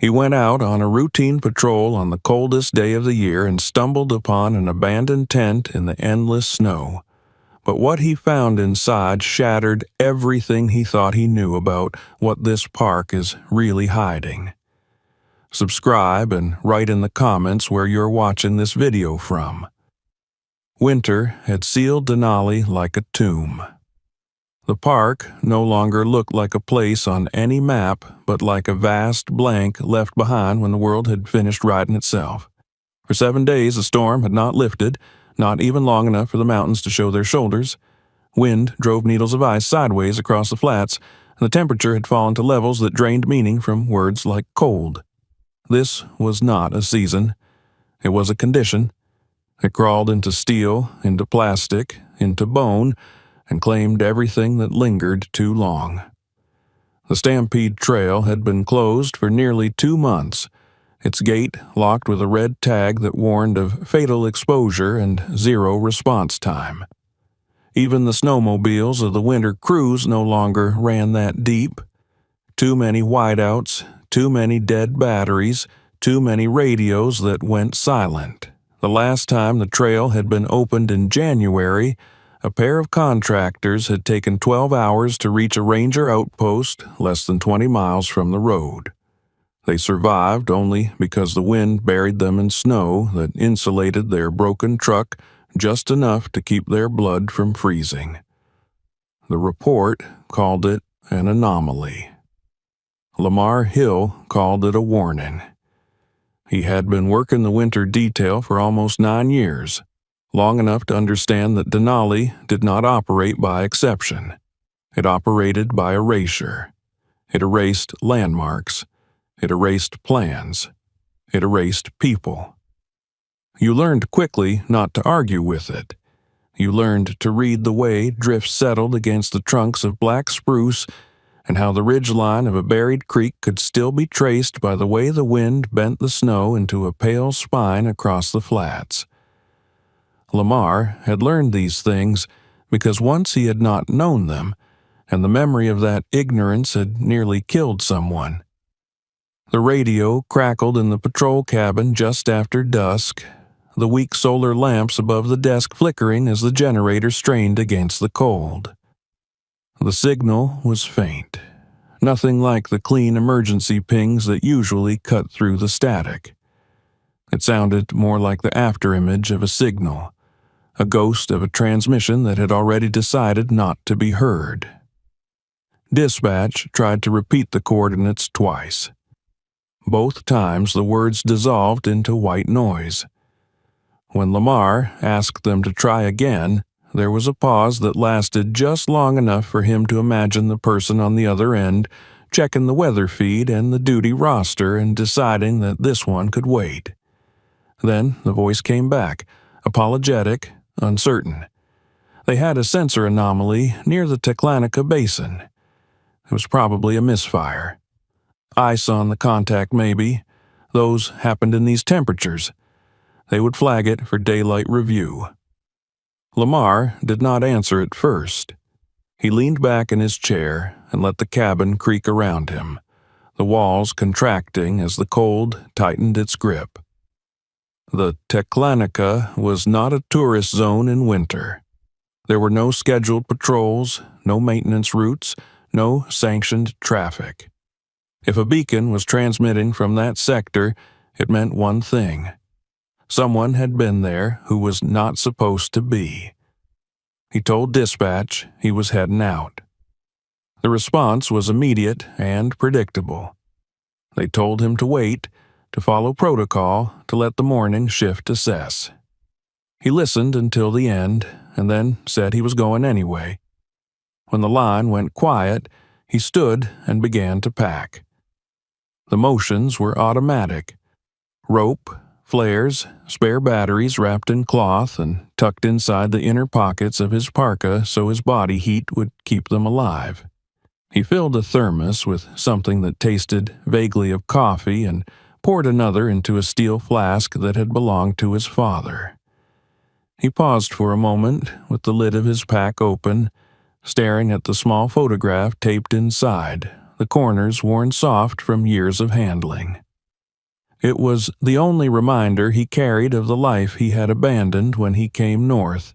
He went out on a routine patrol on the coldest day of the year and stumbled upon an abandoned tent in the endless snow. But what he found inside shattered everything he thought he knew about what this park is really hiding. Subscribe and write in the comments where you're watching this video from. Winter had sealed Denali like a tomb. The park no longer looked like a place on any map, but like a vast blank left behind when the world had finished writing itself. For 7 days the storm had not lifted, not even long enough for the mountains to show their shoulders. Wind drove needles of ice sideways across the flats, and the temperature had fallen to levels that drained meaning from words like cold. This was not a season. It was a condition. It crawled into steel, into plastic, into bone, and claimed everything that lingered too long. The Stampede Trail had been closed for nearly 2 months, its gate locked with a red tag that warned of fatal exposure and zero response time. Even the snowmobiles of the winter cruise no longer ran that deep. Too many whiteouts, too many dead batteries, too many radios that went silent. The last time the trail had been opened in January, a pair of contractors had taken 12 hours to reach a ranger outpost less than 20 miles from the road. They survived only because the wind buried them in snow that insulated their broken truck just enough to keep their blood from freezing. The report called it an anomaly. Lamar Hill called it a warning. He had been working the winter detail for almost 9 years, long enough to understand that Denali did not operate by exception. It operated by erasure. It erased landmarks. It erased plans. It erased people. You learned quickly not to argue with it. You learned to read the way drifts settled against the trunks of black spruce and how the ridgeline of a buried creek could still be traced by the way the wind bent the snow into a pale spine across the flats. Lamar had learned these things because once he had not known them, and the memory of that ignorance had nearly killed someone. The radio crackled in the patrol cabin just after dusk, the weak solar lamps above the desk flickering as the generator strained against the cold. The signal was faint, nothing like the clean emergency pings that usually cut through the static. It sounded more like the afterimage of a signal, a ghost of a transmission that had already decided not to be heard. Dispatch tried to repeat the coordinates twice. Both times the words dissolved into white noise. When Lamar asked them to try again, there was a pause that lasted just long enough for him to imagine the person on the other end checking the weather feed and the duty roster and deciding that this one could wait. Then the voice came back, apologetic, uncertain. They had a sensor anomaly near the Teclanica Basin. It was probably a misfire. Ice on the contact, maybe. Those happened in these temperatures. They would flag it for daylight review. Lamar did not answer at first. He leaned back in his chair and let the cabin creak around him, the walls contracting as the cold tightened its grip. The Teclanica was not a tourist zone in winter. There were no scheduled patrols, no maintenance routes, no sanctioned traffic. If a beacon was transmitting from that sector, it meant one thing. Someone had been there who was not supposed to be. He told dispatch he was heading out. The response was immediate and predictable. They told him to wait, to follow protocol, to let the morning shift assess. He listened until the end, and then said he was going anyway. When the line went quiet, he stood and began to pack. The motions were automatic. Rope, flares, spare batteries wrapped in cloth and tucked inside the inner pockets of his parka so his body heat would keep them alive. He filled a thermos with something that tasted vaguely of coffee and poured another into a steel flask that had belonged to his father. He paused for a moment with the lid of his pack open, staring at the small photograph taped inside, the corners worn soft from years of handling. It was the only reminder he carried of the life he had abandoned when he came north,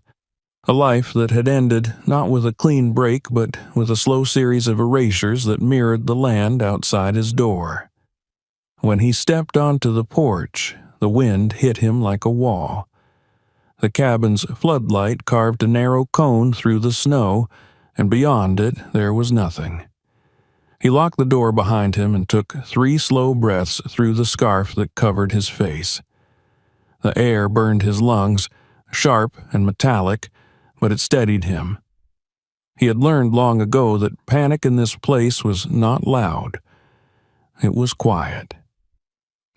a life that had ended not with a clean break but with a slow series of erasures that mirrored the land outside his door. When he stepped onto the porch, the wind hit him like a wall. The cabin's floodlight carved a narrow cone through the snow, and beyond it there was nothing. He locked the door behind him and took 3 slow breaths through the scarf that covered his face. The air burned his lungs, sharp and metallic, but it steadied him. He had learned long ago that panic in this place was not loud. It was quiet.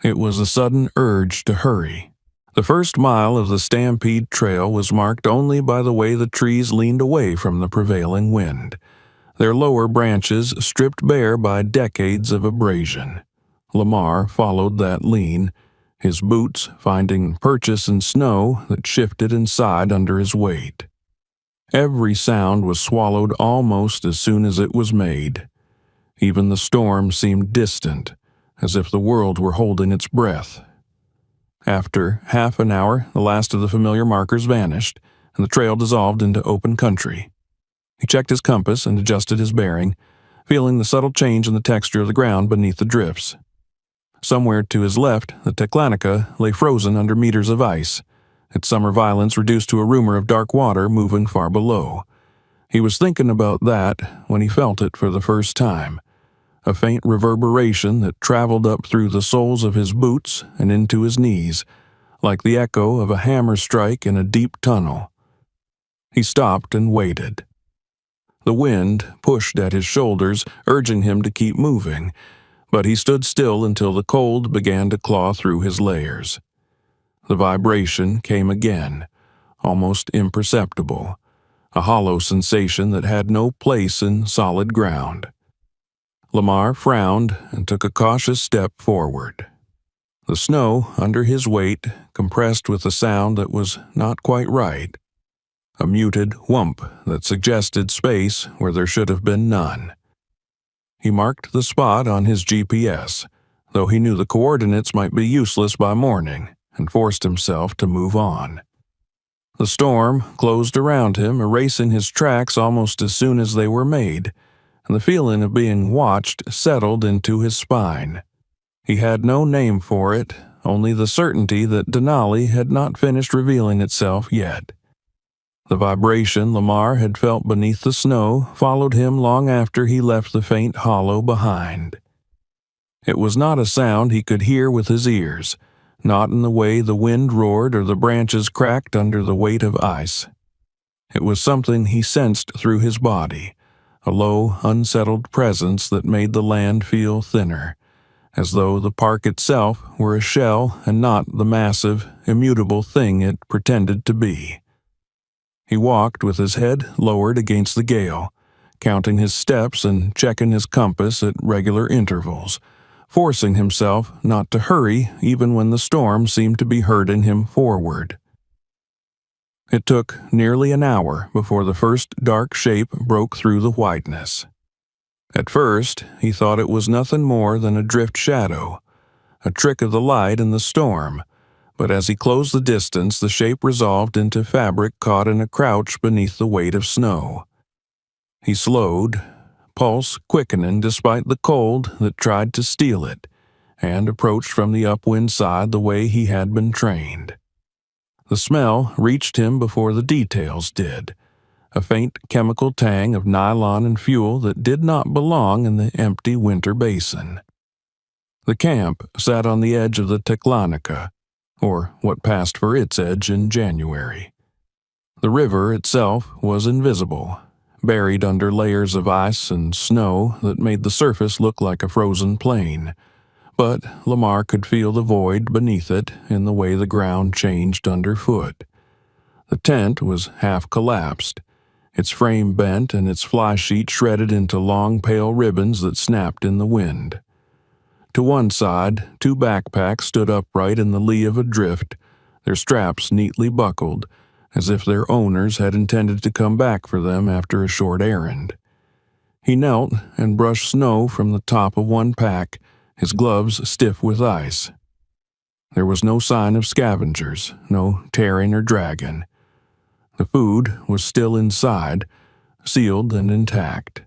It was a sudden urge to hurry. The first mile of the Stampede Trail was marked only by the way the trees leaned away from the prevailing wind, their lower branches stripped bare by decades of abrasion. Lamar followed that lean, his boots finding purchase in snow that shifted and sighed under his weight. Every sound was swallowed almost as soon as it was made. Even the storm seemed distant, as if the world were holding its breath. After half an hour, the last of the familiar markers vanished, and the trail dissolved into open country. He checked his compass and adjusted his bearing, feeling the subtle change in the texture of the ground beneath the drifts. Somewhere to his left, the Teklanica lay frozen under meters of ice, its summer violence reduced to a rumor of dark water moving far below. He was thinking about that when he felt it for the first time, a faint reverberation that traveled up through the soles of his boots and into his knees, like the echo of a hammer strike in a deep tunnel. He stopped and waited. The wind pushed at his shoulders, urging him to keep moving, but he stood still until the cold began to claw through his layers. The vibration came again, almost imperceptible, a hollow sensation that had no place in solid ground. Lamar frowned and took a cautious step forward. The snow under his weight compressed with a sound that was not quite right, a muted whump that suggested space where there should have been none. He marked the spot on his GPS, though he knew the coordinates might be useless by morning, and forced himself to move on. The storm closed around him, erasing his tracks almost as soon as they were made, and the feeling of being watched settled into his spine. He had no name for it, only the certainty that Denali had not finished revealing itself yet. The vibration Lamar had felt beneath the snow followed him long after he left the faint hollow behind. It was not a sound he could hear with his ears, not in the way the wind roared or the branches cracked under the weight of ice. It was something he sensed through his body, a low, unsettled presence that made the land feel thinner, as though the park itself were a shell and not the massive, immutable thing it pretended to be. He walked with his head lowered against the gale, counting his steps and checking his compass at regular intervals, forcing himself not to hurry even when the storm seemed to be hurting him forward. It took nearly an hour before the first dark shape broke through the whiteness. At first, he thought it was nothing more than a drift shadow, a trick of the light in the storm, but as he closed the distance, the shape resolved into fabric caught in a crouch beneath the weight of snow. He slowed, pulse quickening despite the cold that tried to steal it, and approached from the upwind side the way he had been trained. The smell reached him before the details did, a faint chemical tang of nylon and fuel that did not belong in the empty winter basin. The camp sat on the edge of the Teklanica, or what passed for its edge in January. The river itself was invisible, buried under layers of ice and snow that made the surface look like a frozen plain, but Lamar could feel the void beneath it in the way the ground changed underfoot. The tent was half collapsed, its frame bent and its fly sheet shredded into long pale ribbons that snapped in the wind. To one side, 2 backpacks stood upright in the lee of a drift, their straps neatly buckled, as if their owners had intended to come back for them after a short errand. He knelt and brushed snow from the top of one pack, his gloves stiff with ice. There was no sign of scavengers, no tearing or dragging. The food was still inside, sealed and intact.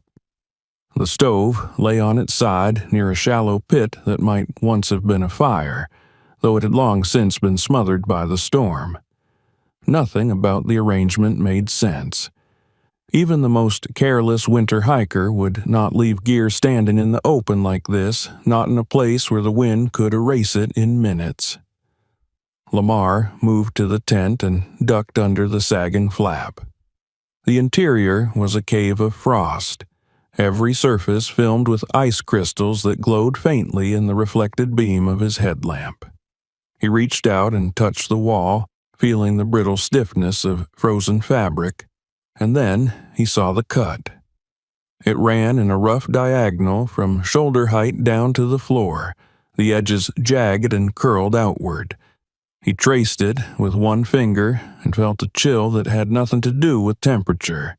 The stove lay on its side near a shallow pit that might once have been a fire, though it had long since been smothered by the storm. Nothing about the arrangement made sense. Even the most careless winter hiker would not leave gear standing in the open like this, not in a place where the wind could erase it in minutes. Lamar moved to the tent and ducked under the sagging flap. The interior was a cave of frost, every surface filmed with ice crystals that glowed faintly in the reflected beam of his headlamp. He reached out and touched the wall, feeling the brittle stiffness of frozen fabric, and then he saw the cut. It ran in a rough diagonal from shoulder height down to the floor, the edges jagged and curled outward. He traced it with one finger and felt a chill that had nothing to do with temperature.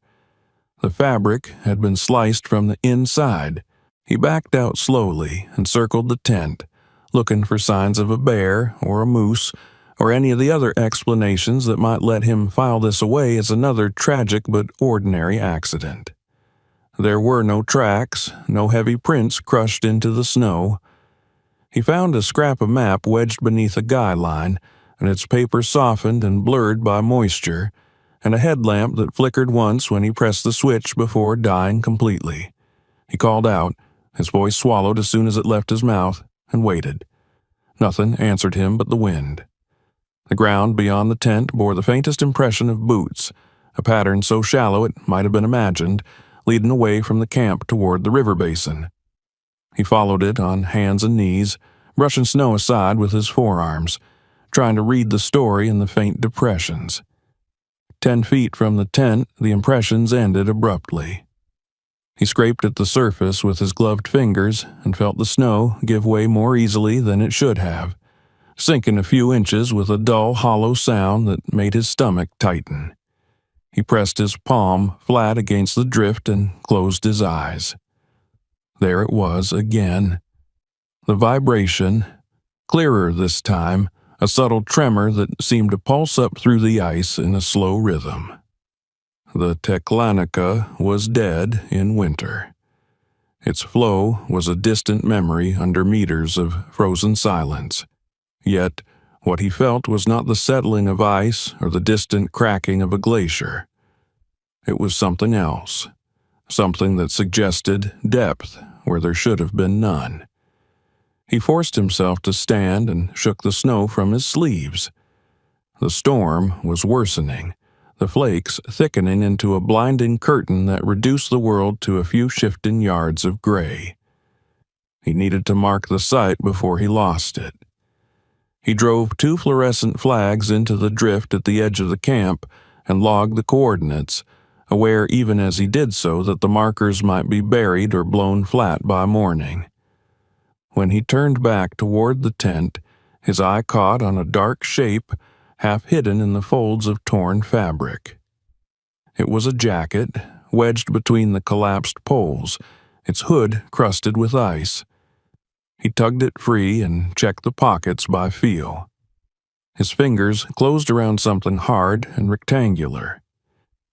The fabric had been sliced from the inside. He backed out slowly and circled the tent, looking for signs of a bear or a moose or any of the other explanations that might let him file this away as another tragic but ordinary accident. There were no tracks, no heavy prints crushed into the snow. He found a scrap of map wedged beneath a guy line, and its paper softened and blurred by moisture, and a headlamp that flickered once when he pressed the switch before dying completely. He called out, his voice swallowed as soon as it left his mouth, and waited. Nothing answered him but the wind. The ground beyond the tent bore the faintest impression of boots, a pattern so shallow it might have been imagined, leading away from the camp toward the river basin. He followed it on hands and knees, brushing snow aside with his forearms, trying to read the story in the faint depressions. 10 feet from the tent, the impressions ended abruptly. He scraped at the surface with his gloved fingers and felt the snow give way more easily than it should have, sinking a few inches with a dull, hollow sound that made his stomach tighten. He pressed his palm flat against the drift and closed his eyes. There it was again. The vibration, clearer this time, a subtle tremor that seemed to pulse up through the ice in a slow rhythm. The Teklanica was dead in winter. Its flow was a distant memory under meters of frozen silence. Yet, what he felt was not the settling of ice or the distant cracking of a glacier. It was something else, something that suggested depth where there should have been none. He forced himself to stand and shook the snow from his sleeves. The storm was worsening, the flakes thickening into a blinding curtain that reduced the world to a few shifting yards of gray. He needed to mark the site before he lost it. He drove 2 fluorescent flags into the drift at the edge of the camp and logged the coordinates, aware even as he did so that the markers might be buried or blown flat by morning. When he turned back toward the tent, his eye caught on a dark shape half hidden in the folds of torn fabric. It was a jacket, wedged between the collapsed poles, its hood crusted with ice. He tugged it free and checked the pockets by feel. His fingers closed around something hard and rectangular.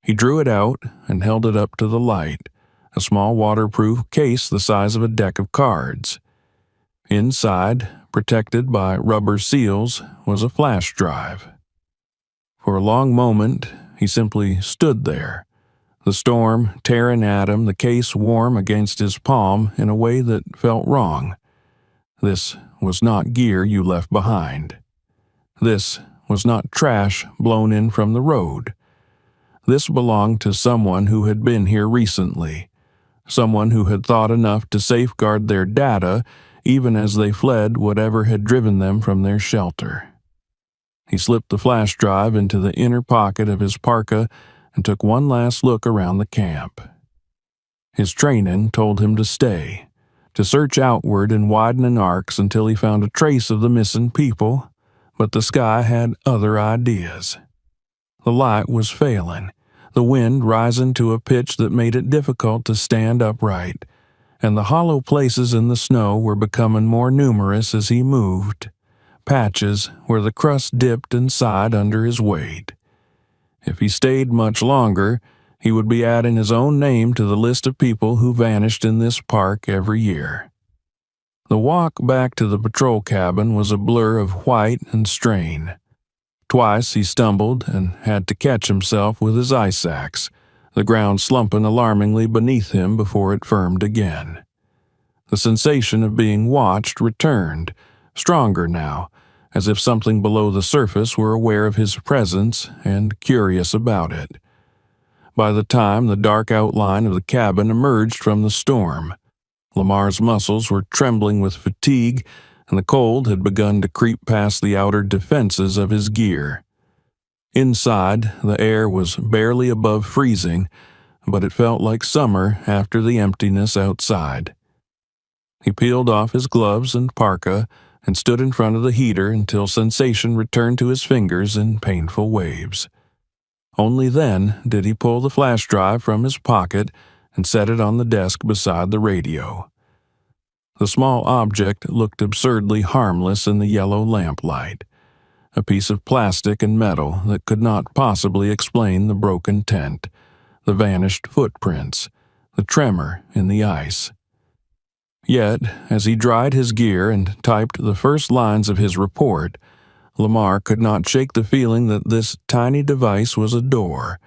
He drew it out and held it up to the light, a small waterproof case the size of a deck of cards. Inside, protected by rubber seals, was a flash drive. For a long moment, he simply stood there, the storm tearing at him, the case warm against his palm in a way that felt wrong. This was not gear you left behind. This was not trash blown in from the road. This belonged to someone who had been here recently, someone who had thought enough to safeguard their data even as they fled whatever had driven them from their shelter. He slipped the flash drive into the inner pocket of his parka and took one last look around the camp. His training told him to stay, to search outward in widening arcs until he found a trace of the missing people, but the sky had other ideas. The light was failing, the wind rising to a pitch that made it difficult to stand upright, and the hollow places in the snow were becoming more numerous as he moved, patches where the crust dipped and sighed under his weight. If he stayed much longer, he would be adding his own name to the list of people who vanished in this park every year. The walk back to the patrol cabin was a blur of white and strain. Twice he stumbled and had to catch himself with his ice axe, the ground slumping alarmingly beneath him before it firmed again. The sensation of being watched returned, stronger now, as if something below the surface were aware of his presence and curious about it. By the time the dark outline of the cabin emerged from the storm, Lamar's muscles were trembling with fatigue, and the cold had begun to creep past the outer defenses of his gear. Inside, the air was barely above freezing, but it felt like summer after the emptiness outside. He peeled off his gloves and parka and stood in front of the heater until sensation returned to his fingers in painful waves. Only then did he pull the flash drive from his pocket and set it on the desk beside the radio. The small object looked absurdly harmless in the yellow lamplight, a piece of plastic and metal that could not possibly explain the broken tent, the vanished footprints, the tremor in the ice. Yet, as he dried his gear and typed the first lines of his report, Lamar could not shake the feeling that this tiny device was a door,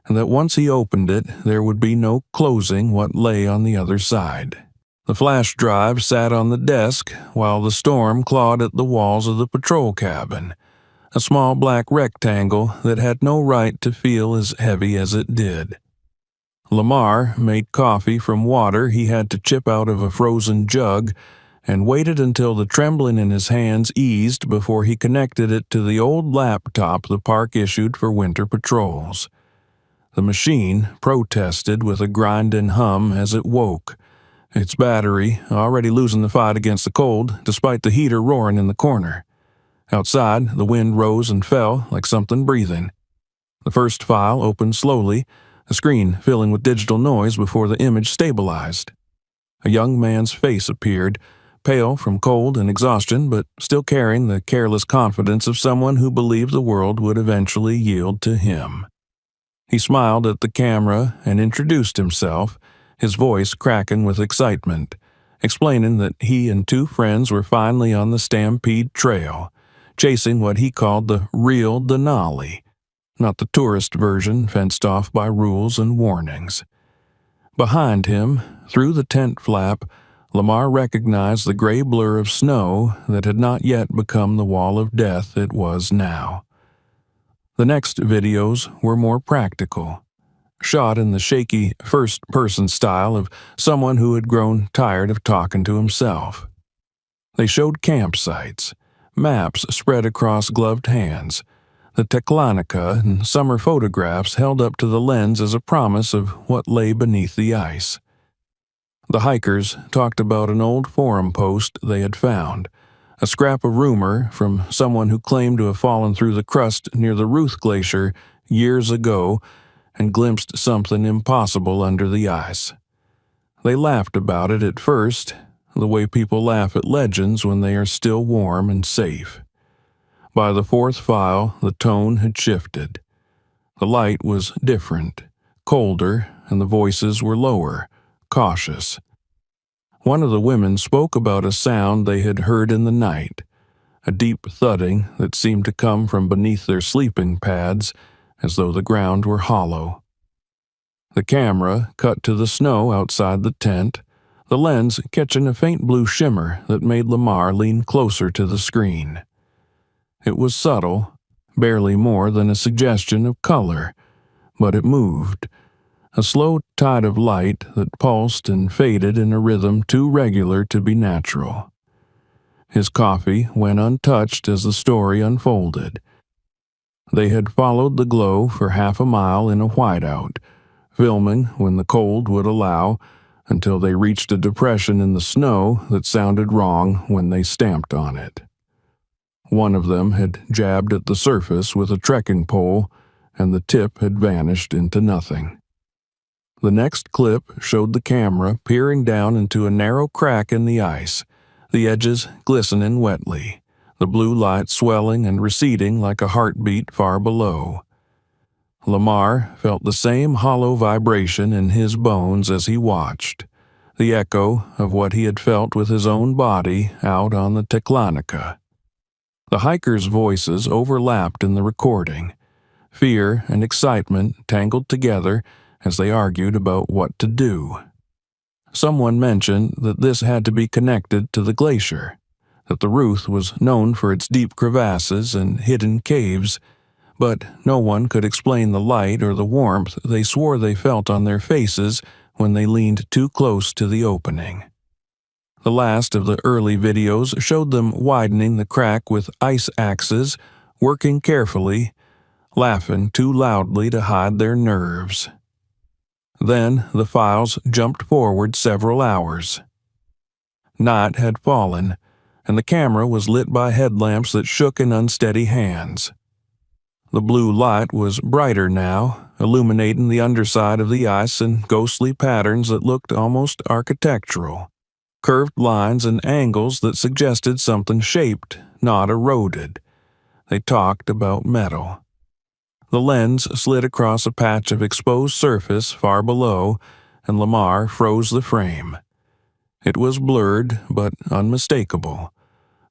and that once he opened it, there would be no closing what lay on the other side. The flash drive sat on the desk while the storm clawed at the walls of the patrol cabin, a small black rectangle that had no right to feel as heavy as it did. Lamar made coffee from water he had to chip out of a frozen jug and waited until the trembling in his hands eased before he connected it to the old laptop the park issued for winter patrols. The machine protested with a grinding hum as it woke, its battery already losing the fight against the cold despite the heater roaring in the corner. Outside, the wind rose and fell like something breathing. The first file opened slowly, the screen filling with digital noise before the image stabilized. A young man's face appeared, pale from cold and exhaustion, but still carrying the careless confidence of someone who believed the world would eventually yield to him. He smiled at the camera and introduced himself, his voice cracking with excitement, explaining that he and two friends were finally on the Stampede Trail, chasing what he called the real Denali, not the tourist version fenced off by rules and warnings. Behind him, through the tent flap, Lamar recognized the gray blur of snow that had not yet become the wall of death it was now. The next videos were more practical, shot in the shaky first-person style of someone who had grown tired of talking to himself. They showed campsites, maps spread across gloved hands, the Teklonica and summer photographs held up to the lens as a promise of what lay beneath the ice. The hikers talked about an old forum post they had found, a scrap of rumor from someone who claimed to have fallen through the crust near the Ruth Glacier years ago and glimpsed something impossible under the ice. They laughed about it at first, the way people laugh at legends when they are still warm and safe. By the fourth file, the tone had shifted. The light was different, colder, and the voices were lower, cautious. One of the women spoke about a sound they had heard in the night, a deep thudding that seemed to come from beneath their sleeping pads, as though the ground were hollow. The camera cut to the snow outside the tent, the lens catching a faint blue shimmer that made Lamar lean closer to the screen. It was subtle, barely more than a suggestion of color, but it moved, a slow tide of light that pulsed and faded in a rhythm too regular to be natural. His coffee went untouched as the story unfolded. They had followed the glow for half a mile in a whiteout, filming when the cold would allow, until they reached a depression in the snow that sounded wrong when they stamped on it. One of them had jabbed at the surface with a trekking pole, and the tip had vanished into nothing. The next clip showed the camera peering down into a narrow crack in the ice, the edges glistening wetly, the blue light swelling and receding like a heartbeat far below. Lamar felt the same hollow vibration in his bones as he watched, the echo of what he had felt with his own body out on the Teklanica. The hikers' voices overlapped in the recording, fear and excitement tangled together as they argued about what to do. Someone mentioned that this had to be connected to the glacier, that the Ruth was known for its deep crevasses and hidden caves, but no one could explain the light or the warmth they swore they felt on their faces when they leaned too close to the opening. The last of the early videos showed them widening the crack with ice axes, working carefully, laughing too loudly to hide their nerves. Then the files jumped forward several hours. Night had fallen, and the camera was lit by headlamps that shook in unsteady hands. The blue light was brighter now, illuminating the underside of the ice in ghostly patterns that looked almost architectural, curved lines and angles that suggested something shaped, not eroded. They talked about metal. The lens slid across a patch of exposed surface far below, and Lamar froze the frame. It was blurred, but unmistakable,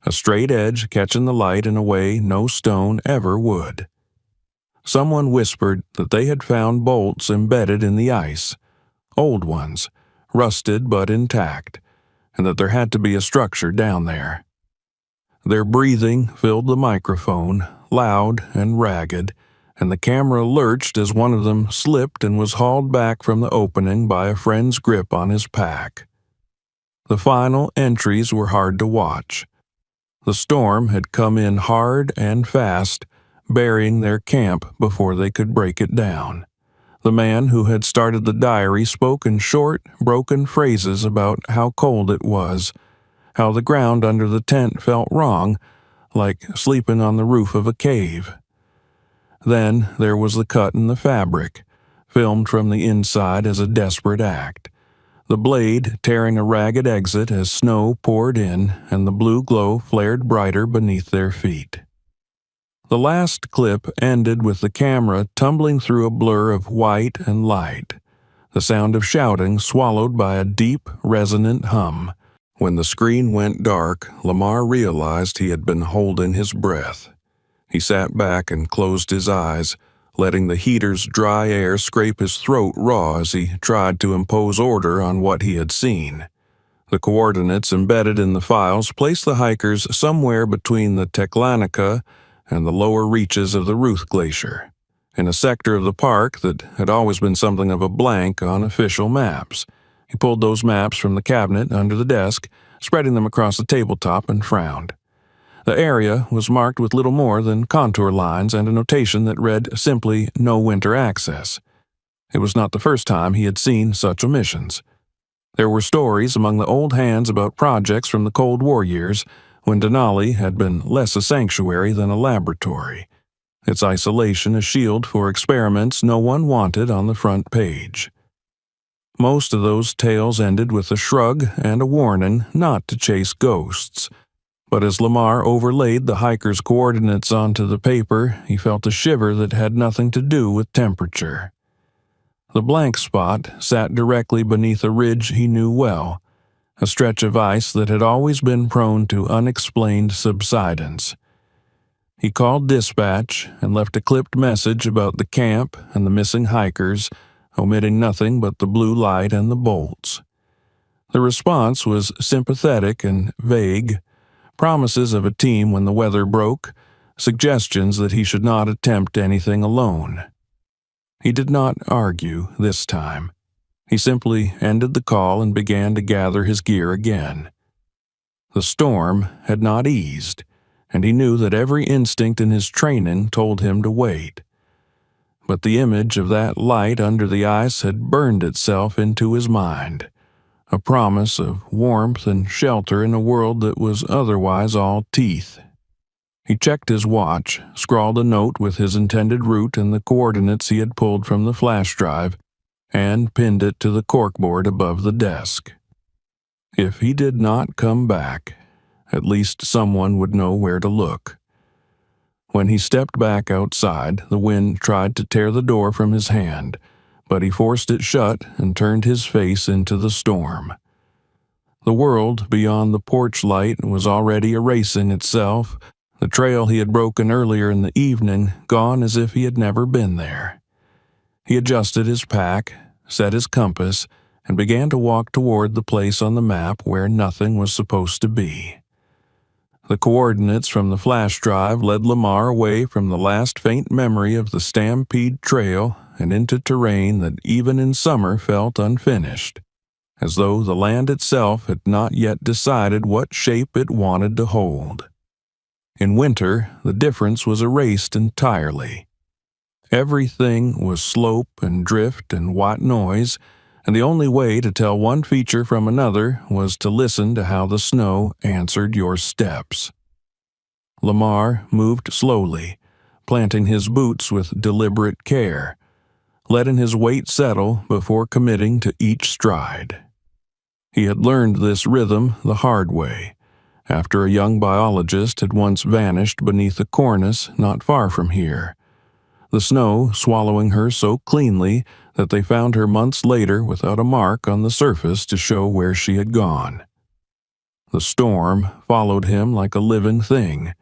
a straight edge catching the light in a way no stone ever would. Someone whispered that they had found bolts embedded in the ice, old ones, rusted but intact, and that there had to be a structure down there. Their breathing filled the microphone, loud and ragged, and the camera lurched as one of them slipped and was hauled back from the opening by a friend's grip on his pack. The final entries were hard to watch. The storm had come in hard and fast, burying their camp before they could break it down. The man who had started the diary spoke in short, broken phrases about how cold it was, how the ground under the tent felt wrong, like sleeping on the roof of a cave. Then there was the cut in the fabric, filmed from the inside as a desperate act, the blade tearing a ragged exit as snow poured in and the blue glow flared brighter beneath their feet. The last clip ended with the camera tumbling through a blur of white and light, the sound of shouting swallowed by a deep, resonant hum. When the screen went dark, Lamar realized he had been holding his breath. He sat back and closed his eyes, letting the heater's dry air scrape his throat raw as he tried to impose order on what he had seen. The coordinates embedded in the files placed the hikers somewhere between the Teklanica and the lower reaches of the Ruth Glacier, in a sector of the park that had always been something of a blank on official maps. He pulled those maps from the cabinet under the desk, spreading them across the tabletop, and frowned. The area was marked with little more than contour lines and a notation that read simply "No winter access." It was not the first time he had seen such omissions. There were stories among the old hands about projects from the Cold War years, when Denali had been less a sanctuary than a laboratory, its isolation a shield for experiments no one wanted on the front page. Most of those tales ended with a shrug and a warning not to chase ghosts, but as Lamar overlaid the hiker's coordinates onto the paper, he felt a shiver that had nothing to do with temperature. The blank spot sat directly beneath a ridge he knew well, a stretch of ice that had always been prone to unexplained subsidence. He called dispatch and left a clipped message about the camp and the missing hikers, omitting nothing but the blue light and the bolts. The response was sympathetic and vague, promises of a team when the weather broke, suggestions that he should not attempt anything alone. He did not argue this time. He simply ended the call and began to gather his gear again. The storm had not eased, and he knew that every instinct in his training told him to wait. But the image of that light under the ice had burned itself into his mind, a promise of warmth and shelter in a world that was otherwise all teeth. He checked his watch, scrawled a note with his intended route and the coordinates he had pulled from the flash drive, and pinned it to the corkboard above the desk. If he did not come back, At least someone would know where to look. When he stepped back outside, the wind tried to tear the door from his hand, but he forced it shut and turned his face into the storm. The world beyond the porch light was already erasing itself, the trail he had broken earlier in the evening gone as if he had never been there. He adjusted his pack, set his compass, and began to walk toward the place on the map where nothing was supposed to be. The coordinates from the flash drive led Lamar away from the last faint memory of the Stampede Trail and into terrain that even in summer felt unfinished, as though the land itself had not yet decided what shape it wanted to hold. In winter, the difference was erased entirely. Everything was slope and drift and white noise, and the only way to tell one feature from another was to listen to how the snow answered your steps. Lamar moved slowly, planting his boots with deliberate care, letting his weight settle before committing to each stride. He had learned this rhythm the hard way, after a young biologist had once vanished beneath a cornice not far from here, the snow swallowing her so cleanly that they found her months later without a mark on the surface to show where she had gone. The storm followed him like a living thing,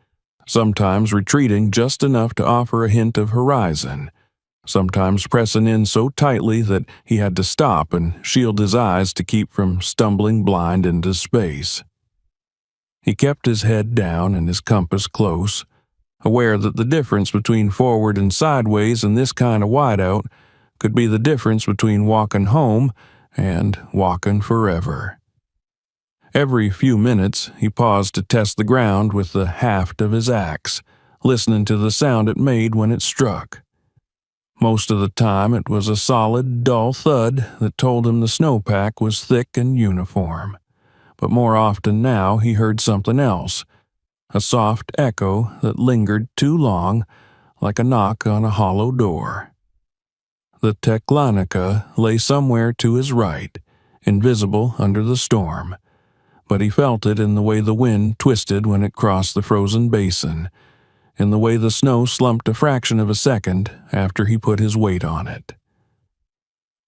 sometimes retreating just enough to offer a hint of horizon, sometimes pressing in so tightly that he had to stop and shield his eyes to keep from stumbling blind into space. He kept his head down and his compass close, aware that the difference between forward and sideways in this kind of whiteout could be the difference between walking home and walking forever. Every few minutes, he paused to test the ground with the haft of his axe, listening to the sound it made when it struck. Most of the time, it was a solid, dull thud that told him the snowpack was thick and uniform. But more often now, he heard something else, a soft echo that lingered too long, like a knock on a hollow door. The Teklonica lay somewhere to his right, invisible under the storm, but he felt it in the way the wind twisted when it crossed the frozen basin, in the way the snow slumped a fraction of a second after he put his weight on it.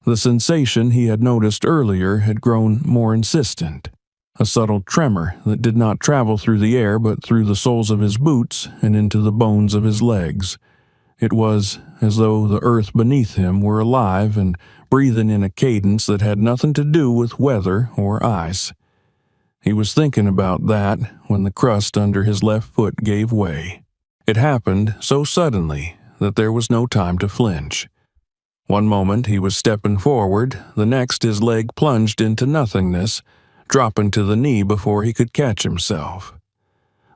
The sensation he had noticed earlier had grown more insistent, a subtle tremor that did not travel through the air but through the soles of his boots and into the bones of his legs. It was as though the earth beneath him were alive and breathing in a cadence that had nothing to do with weather or ice. He was thinking about that when the crust under his left foot gave way. It happened so suddenly that there was no time to flinch. One moment he was stepping forward, the next his leg plunged into nothingness, dropping to the knee before he could catch himself.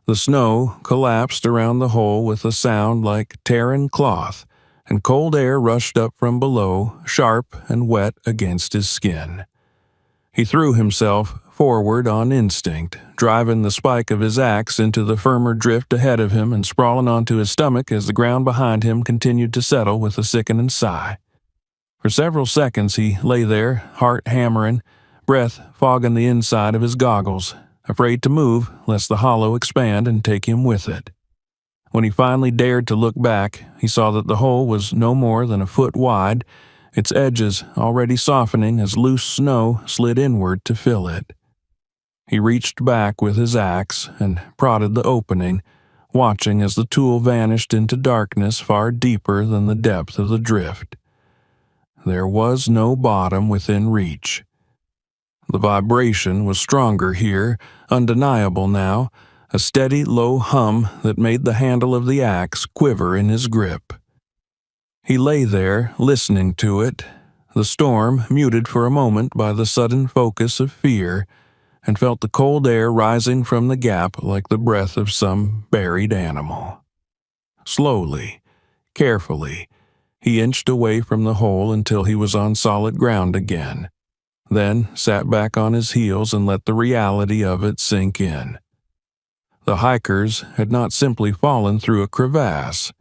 The snow collapsed around the hole with a sound like tearing cloth, and cold air rushed up from below, sharp and wet against his skin. He threw himself forward on instinct, driving the spike of his axe into the firmer drift ahead of him and sprawling onto his stomach as the ground behind him continued to settle with a sickening sigh. For several seconds he lay there, heart hammering, breath fogging the inside of his goggles, afraid to move lest the hollow expand and take him with it. When he finally dared to look back, he saw that the hole was no more than a foot wide, its edges already softening as loose snow slid inward to fill it. He reached back with his axe and prodded the opening, watching as the tool vanished into darkness far deeper than the depth of the drift. There was no bottom within reach. The vibration was stronger here, undeniable now, a steady low hum that made the handle of the axe quiver in his grip. He lay there, listening to it, the storm muted for a moment by the sudden focus of fear, and felt the cold air rising from the gap like the breath of some buried animal. Slowly, carefully, he inched away from the hole until he was on solid ground again, then sat back on his heels and let the reality of it sink in. The hikers had not simply fallen through a crevasse.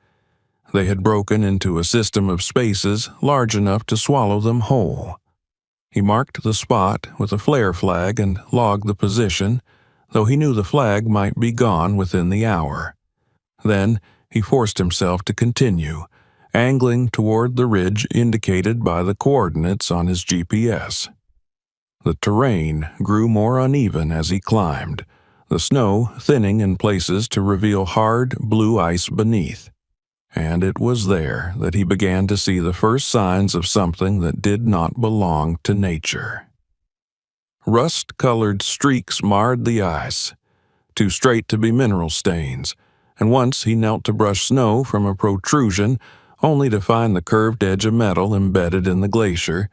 They had broken into a system of spaces large enough to swallow them whole. He marked the spot with a flare flag and logged the position, though he knew the flag might be gone within the hour. Then he forced himself to continue, angling toward the ridge indicated by the coordinates on his GPS. The terrain grew more uneven as he climbed, the snow thinning in places to reveal hard blue ice beneath. And it was there that he began to see the first signs of something that did not belong to nature. Rust-colored streaks marred the ice, too straight to be mineral stains, and once he knelt to brush snow from a protrusion only to find the curved edge of metal embedded in the glacier,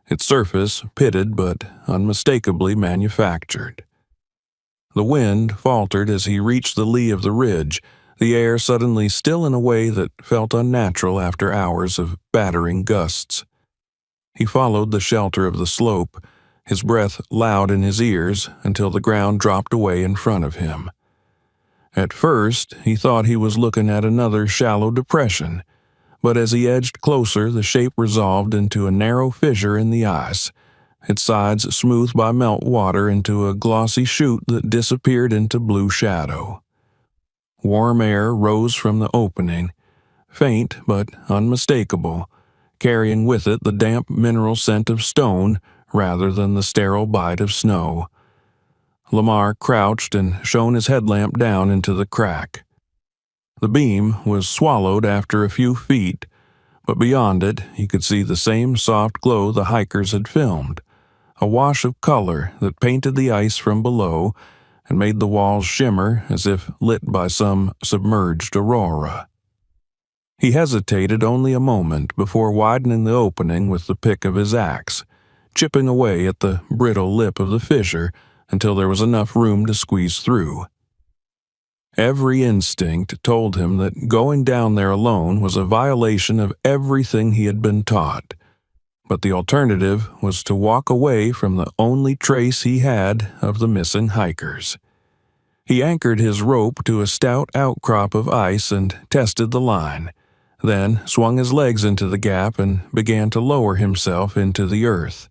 its surface pitted but unmistakably manufactured. The wind faltered as he reached the lee of the ridge, the air suddenly still in a way that felt unnatural after hours of battering gusts. He followed the shelter of the slope, his breath loud in his ears until the ground dropped away in front of him. At first, he thought he was looking at another shallow depression, but as he edged closer, the shape resolved into a narrow fissure in the ice, its sides smoothed by melt water into a glossy chute that disappeared into blue shadow. Warm air rose from the opening, faint but unmistakable, carrying with it the damp mineral scent of stone rather than the sterile bite of snow. Lamar crouched and shone his headlamp down into the crack. The beam was swallowed after a few feet, but beyond it he could see the same soft glow the hikers had filmed, a wash of color that painted the ice from below and made the walls shimmer as if lit by some submerged aurora. He hesitated only a moment before widening the opening with the pick of his axe, chipping away at the brittle lip of the fissure until there was enough room to squeeze through. Every instinct told him that going down there alone was a violation of everything he had been taught, but the alternative was to walk away from the only trace he had of the missing hikers. He anchored his rope to a stout outcrop of ice and tested the line, then swung his legs into the gap and began to lower himself into the earth.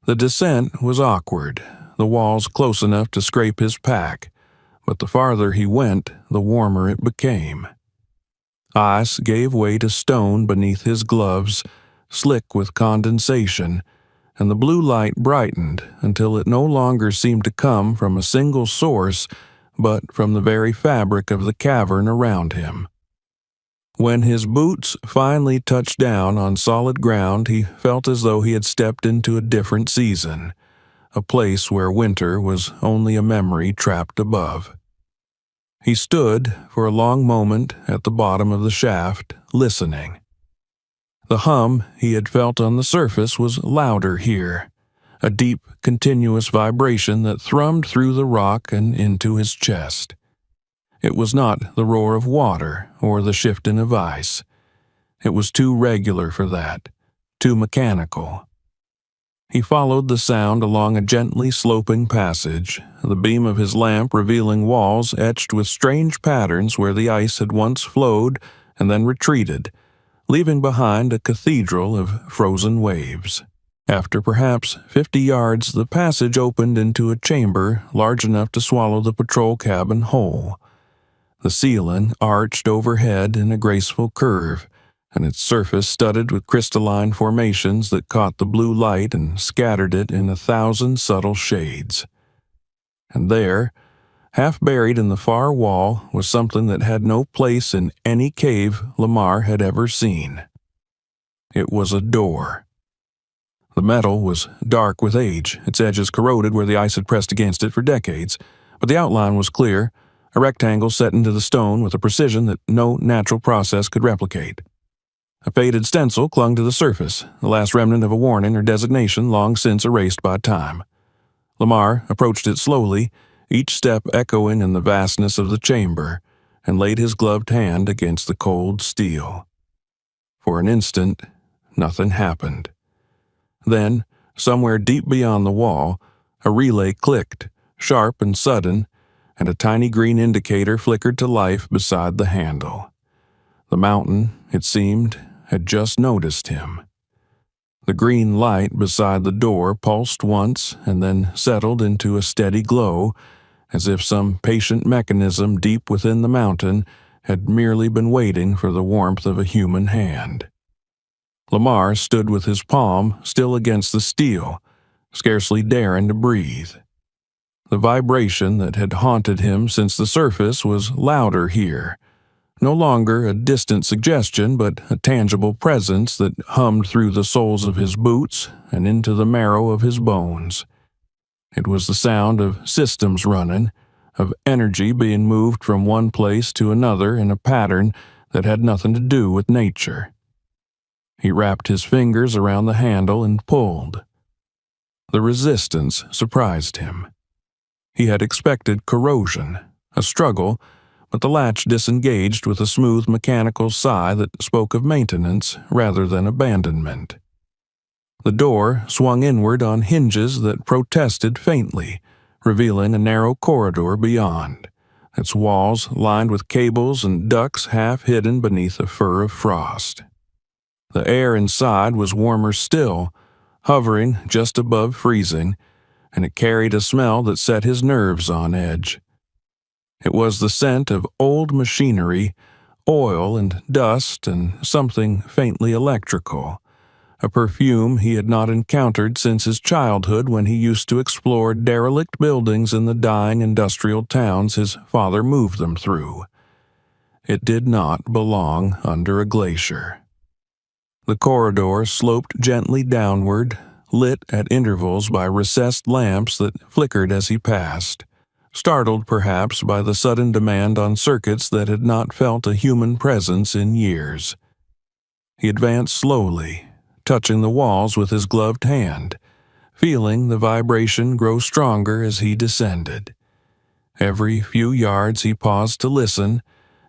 The descent was awkward, the walls close enough to scrape his pack, but the farther he went, the warmer it became. Ice gave way to stone beneath his gloves, slick with condensation, and the blue light brightened until it no longer seemed to come from a single source, but from the very fabric of the cavern around him. When his boots finally touched down on solid ground, he felt as though he had stepped into a different season, a place where winter was only a memory trapped above. He stood for a long moment at the bottom of the shaft, listening. The hum he had felt on the surface was louder here, a deep, continuous vibration that thrummed through the rock and into his chest. It was not the roar of water or the shifting of ice. It was too regular for that, too mechanical. He followed the sound along a gently sloping passage, the beam of his lamp revealing walls etched with strange patterns where the ice had once flowed and then retreated, leaving behind a cathedral of frozen waves. After perhaps 50 yards, the passage opened into a chamber large enough to swallow the patrol cabin whole. The ceiling arched overhead in a graceful curve, and its surface studded with crystalline formations that caught the blue light and scattered it in 1,000 subtle shades. And there, half buried in the far wall, was something that had no place in any cave Lamar had ever seen. It was a door. The metal was dark with age, its edges corroded where the ice had pressed against it for decades, but the outline was clear, a rectangle set into the stone with a precision that no natural process could replicate. A faded stencil clung to the surface, the last remnant of a warning or designation long since erased by time. Lamar approached it slowly, each step echoing in the vastness of the chamber, and laid his gloved hand against the cold steel. For an instant, nothing happened. Then, somewhere deep beyond the wall, a relay clicked, sharp and sudden, and a tiny green indicator flickered to life beside the handle. The mountain, it seemed, had just noticed him. The green light beside the door pulsed once and then settled into a steady glow, as if some patient mechanism deep within the mountain had merely been waiting for the warmth of a human hand. Lamar stood with his palm still against the steel, scarcely daring to breathe. The vibration that had haunted him since the surface was louder here, no longer a distant suggestion but a tangible presence that hummed through the soles of his boots and into the marrow of his bones. It was the sound of systems running, of energy being moved from one place to another in a pattern that had nothing to do with nature. He wrapped his fingers around the handle and pulled. The resistance surprised him. He had expected corrosion, a struggle, but the latch disengaged with a smooth mechanical sigh that spoke of maintenance rather than abandonment. The door swung inward on hinges that protested faintly, revealing a narrow corridor beyond, its walls lined with cables and ducts half hidden beneath a fur of frost. The air inside was warmer still, hovering just above freezing, and it carried a smell that set his nerves on edge. It was the scent of old machinery, oil and dust and something faintly electrical, a perfume he had not encountered since his childhood when he used to explore derelict buildings in the dying industrial towns his father moved them through. It did not belong under a glacier. The corridor sloped gently downward, lit at intervals by recessed lamps that flickered as he passed, startled perhaps by the sudden demand on circuits that had not felt a human presence in years. He advanced slowly, touching the walls with his gloved hand, feeling the vibration grow stronger as he descended. Every few yards he paused to listen,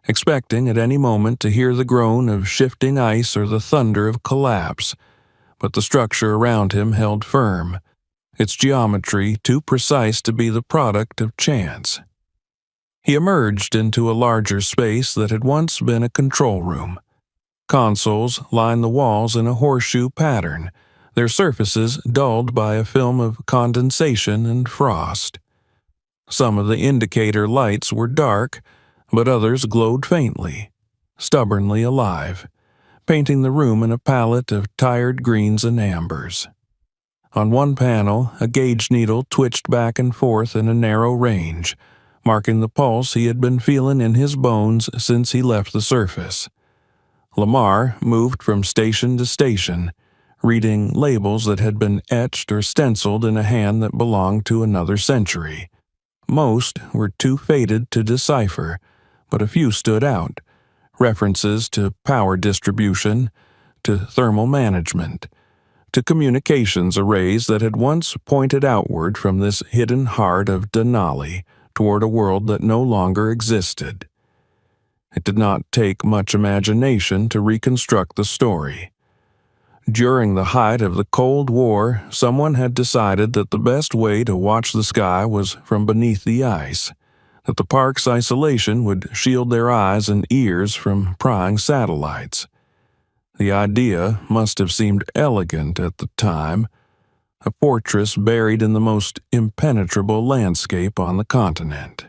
expecting at any moment to hear the groan of shifting ice or the thunder of collapse, but the structure around him held firm, its geometry too precise to be the product of chance. He emerged into a larger space that had once been a control room. Consoles lined the walls in a horseshoe pattern, their surfaces dulled by a film of condensation and frost. Some of the indicator lights were dark, but others glowed faintly, stubbornly alive, painting the room in a palette of tired greens and ambers. On one panel, a gauge needle twitched back and forth in a narrow range, marking the pulse he had been feeling in his bones since he left the surface. Lamar moved from station to station, reading labels that had been etched or stenciled in a hand that belonged to another century. Most were too faded to decipher, but a few stood out, references to power distribution, to thermal management, to communications arrays that had once pointed outward from this hidden heart of Denali toward a world that no longer existed. It did not take much imagination to reconstruct the story. During the height of the Cold War, someone had decided that the best way to watch the sky was from beneath the ice, that the park's isolation would shield their eyes and ears from prying satellites. The idea must have seemed elegant at the time, a fortress buried in the most impenetrable landscape on the continent.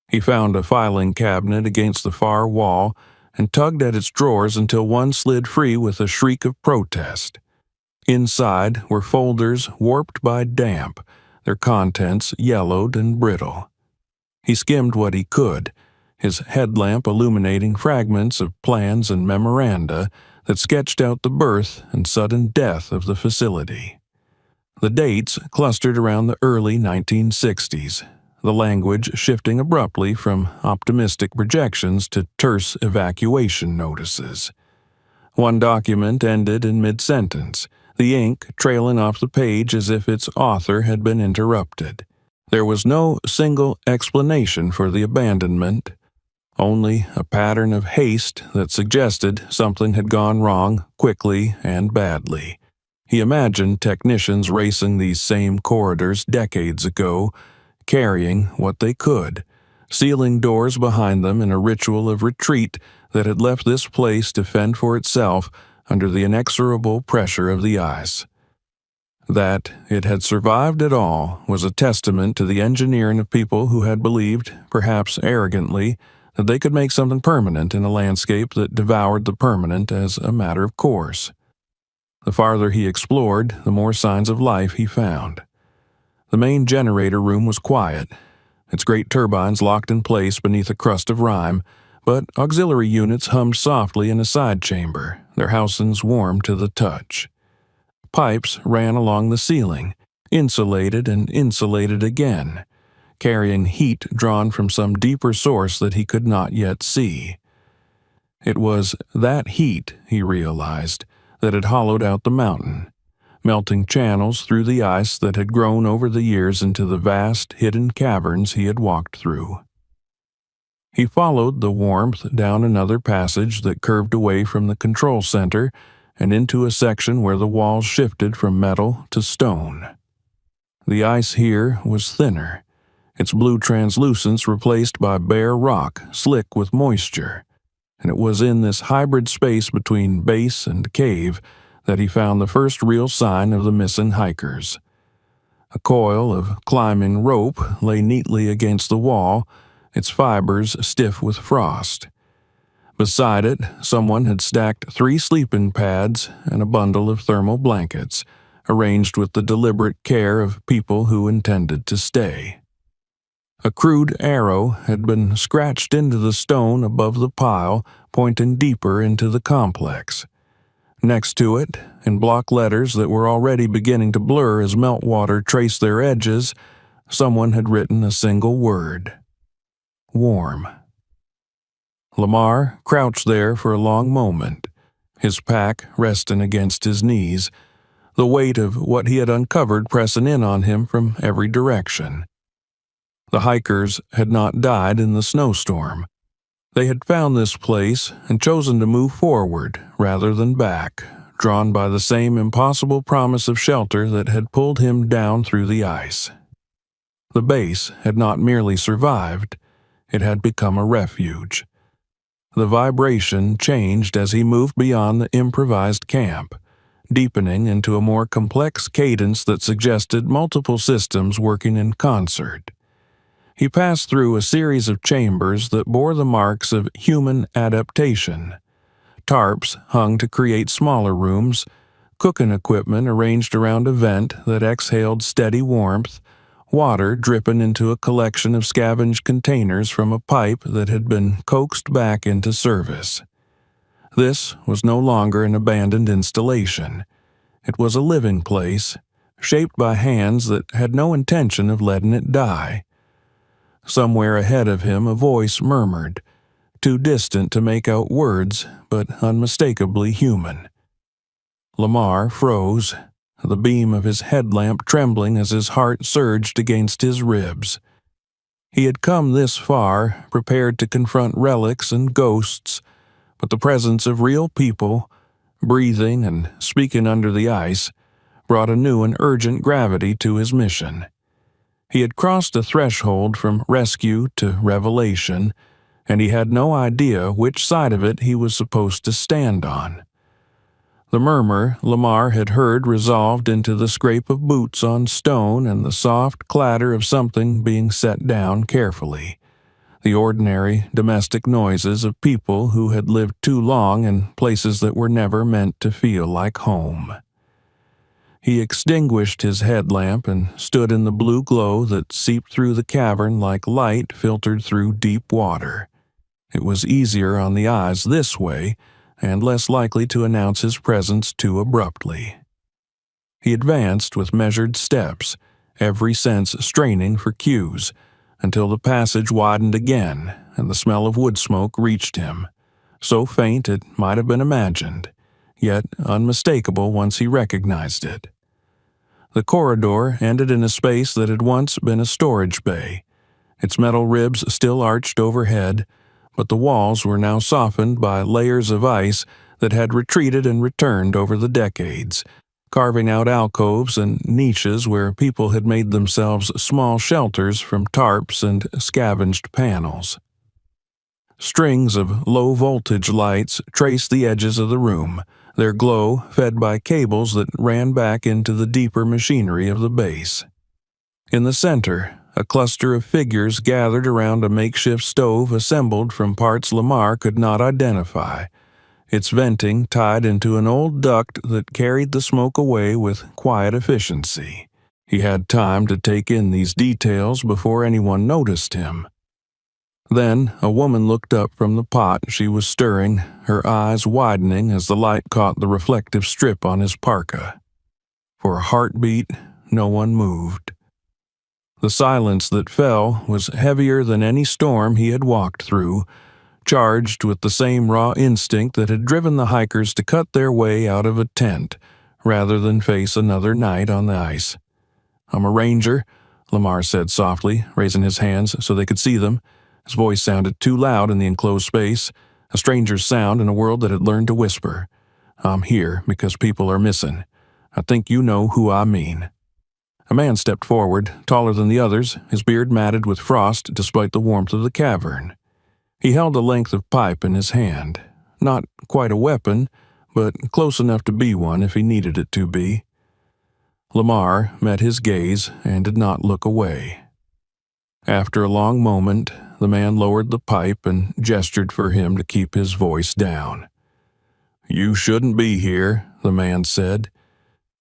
He found a filing cabinet against the far wall and tugged at its drawers until one slid free with a shriek of protest. Inside were folders warped by damp, their contents yellowed and brittle. He skimmed what he could, his headlamp illuminating fragments of plans and memoranda that sketched out the birth and sudden death of the facility. The dates clustered around the early 1960s, the language shifting abruptly from optimistic projections to terse evacuation notices. One document ended in mid-sentence, the ink trailing off the page as if its author had been interrupted. There was no single explanation for the abandonment, only a pattern of haste that suggested something had gone wrong quickly and badly. He imagined technicians racing these same corridors decades ago, carrying what they could, sealing doors behind them in a ritual of retreat that had left this place to fend for itself under the inexorable pressure of the ice. That it had survived at all was a testament to the engineering of people who had believed, perhaps arrogantly, that they could make something permanent in a landscape that devoured the permanent as a matter of course. The farther he explored, the more signs of life he found. The main generator room was quiet, its great turbines locked in place beneath a crust of rime, but auxiliary units hummed softly in a side chamber, their housings warm to the touch. Pipes ran along the ceiling, insulated and insulated again, carrying heat drawn from some deeper source that he could not yet see. It was that heat, he realized, that had hollowed out the mountain, melting channels through the ice that had grown over the years into the vast, hidden caverns he had walked through. He followed the warmth down another passage that curved away from the control center and into a section where the walls shifted from metal to stone. The ice here was thinner, its blue translucence replaced by bare rock slick with moisture, and it was in this hybrid space between base and cave that he found the first real sign of the missing hikers. A coil of climbing rope lay neatly against the wall, its fibers stiff with frost. Beside it, someone had stacked 3 sleeping pads and a bundle of thermal blankets, arranged with the deliberate care of people who intended to stay. A crude arrow had been scratched into the stone above the pile, pointing deeper into the complex. Next to it, in block letters that were already beginning to blur as meltwater traced their edges, someone had written a single word: warm. Lamar crouched there for a long moment, his pack resting against his knees, the weight of what he had uncovered pressing in on him from every direction. The hikers had not died in the snowstorm. They had found this place and chosen to move forward rather than back, drawn by the same impossible promise of shelter that had pulled him down through the ice. The base had not merely survived, it had become a refuge. The vibration changed as he moved beyond the improvised camp, deepening into a more complex cadence that suggested multiple systems working in concert. He passed through a series of chambers that bore the marks of human adaptation. Tarps hung to create smaller rooms, cooking equipment arranged around a vent that exhaled steady warmth, water dripping into a collection of scavenged containers from a pipe that had been coaxed back into service. This was no longer an abandoned installation. It was a living place, shaped by hands that had no intention of letting it die. Somewhere ahead of him a voice murmured, too distant to make out words, but unmistakably human. Lamar froze, the beam of his headlamp trembling as his heart surged against his ribs. He had come this far, prepared to confront relics and ghosts, but the presence of real people, breathing and speaking under the ice, brought a new and urgent gravity to his mission. He had crossed a threshold from rescue to revelation, and he had no idea which side of it he was supposed to stand on. The murmur Lamar had heard resolved into the scrape of boots on stone and the soft clatter of something being set down carefully, the ordinary domestic noises of people who had lived too long in places that were never meant to feel like home. He extinguished his headlamp and stood in the blue glow that seeped through the cavern like light filtered through deep water. It was easier on the eyes this way, and less likely to announce his presence too abruptly. He advanced with measured steps, every sense straining for cues, until the passage widened again and the smell of wood smoke reached him, so faint it might have been imagined, yet unmistakable once he recognized it. The corridor ended in a space that had once been a storage bay, its metal ribs still arched overhead, but the walls were now softened by layers of ice that had retreated and returned over the decades, carving out alcoves and niches where people had made themselves small shelters from tarps and scavenged panels. Strings of low-voltage lights traced the edges of the room, their glow fed by cables that ran back into the deeper machinery of the base. In the center, a cluster of figures gathered around a makeshift stove assembled from parts Lamar could not identify, its venting tied into an old duct that carried the smoke away with quiet efficiency. He had time to take in these details before anyone noticed him. Then a woman looked up from the pot she was stirring, her eyes widening as the light caught the reflective strip on his parka. For a heartbeat, no one moved. The silence that fell was heavier than any storm he had walked through, charged with the same raw instinct that had driven the hikers to cut their way out of a tent rather than face another night on the ice. "I'm a ranger," Lamar said softly, raising his hands so they could see them. His voice sounded too loud in the enclosed space, a stranger's sound in a world that had learned to whisper. "I'm here because people are missing. I think you know who I mean." A man stepped forward, taller than the others, his beard matted with frost despite the warmth of the cavern. He held a length of pipe in his hand, not quite a weapon, but close enough to be one if he needed it to be. Lamar met his gaze and did not look away. After a long moment, the man lowered the pipe and gestured for him to keep his voice down. "You shouldn't be here," the man said.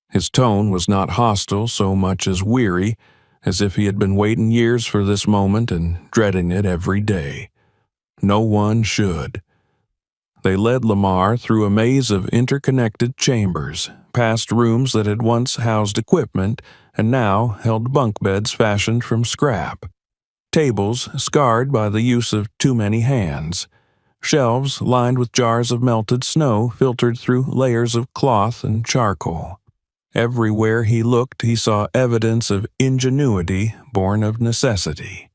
His tone was not hostile so much as weary, as if he had been waiting years for this moment and dreading it every day. No one should. They led Lamar through a maze of interconnected chambers, past rooms that had once housed equipment and now held bunk beds fashioned from scrap, tables scarred by the use of too many hands, shelves lined with jars of melted snow filtered through layers of cloth and charcoal. Everywhere he looked, he saw evidence of ingenuity born of necessity.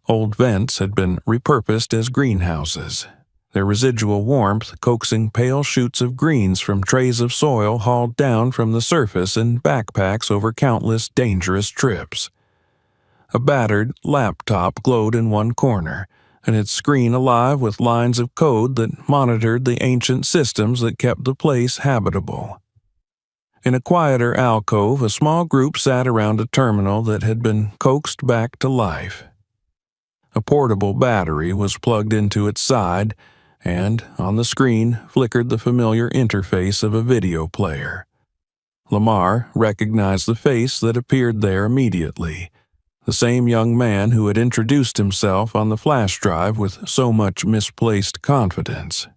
Old vents had been repurposed as greenhouses, their residual warmth coaxing pale shoots of greens from trays of soil hauled down from the surface in backpacks over countless dangerous trips. A battered laptop glowed in one corner, and its screen alive with lines of code that monitored the ancient systems that kept the place habitable. In a quieter alcove, a small group sat around a terminal that had been coaxed back to life. A portable battery was plugged into its side, and on the screen flickered the familiar interface of a video player. Lamar recognized the face that appeared there immediately, the same young man who had introduced himself on the flash drive with so much misplaced confidence.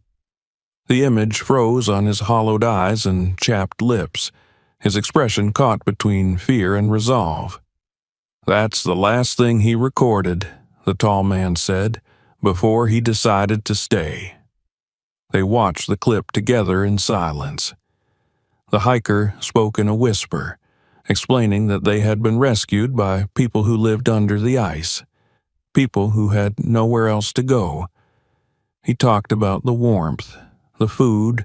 The image froze on his hollowed eyes and chapped lips, his expression caught between fear and resolve. "That's the last thing he recorded," the tall man said, "before he decided to stay." They watched the clip together in silence. The hiker spoke in a whisper, explaining that they had been rescued by people who lived under the ice, people who had nowhere else to go. He talked about the warmth, the food,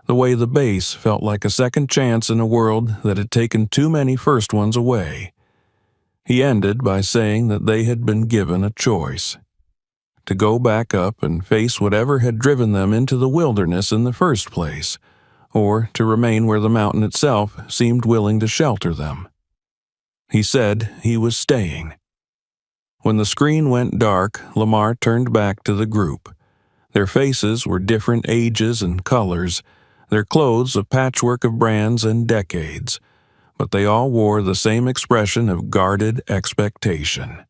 the way the base felt like a second chance in a world that had taken too many first ones away. He ended by saying that they had been given a choice: to go back up and face whatever had driven them into the wilderness in the first place, or to remain where the mountain itself seemed willing to shelter them. He said he was staying. When the screen went dark, Lamar turned back to the group. Their faces were different ages and colors, their clothes a patchwork of brands and decades, but they all wore the same expression of guarded expectation.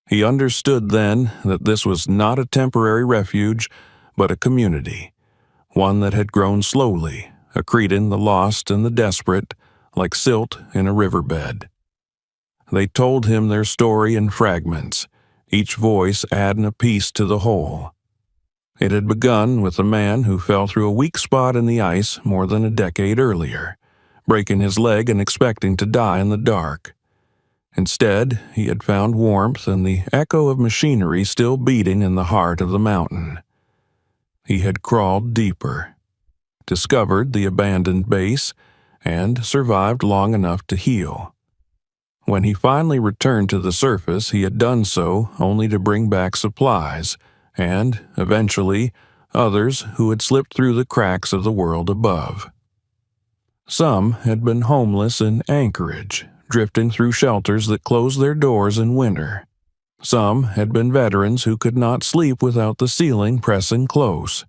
He understood then that this was not a temporary refuge, but a community, one that had grown slowly, accreting the lost and the desperate, like silt in a riverbed. They told him their story in fragments, each voice adding a piece to the whole. It had begun with a man who fell through a weak spot in the ice more than a decade earlier, breaking his leg and expecting to die in the dark. Instead, he had found warmth and the echo of machinery still beating in the heart of the mountain. He had crawled deeper, discovered the abandoned base, and survived long enough to heal. When he finally returned to the surface, he had done so only to bring back supplies, and, eventually, others who had slipped through the cracks of the world above. Some had been homeless in Anchorage, drifting through shelters that closed their doors in winter. Some had been veterans who could not sleep without the ceiling pressing close.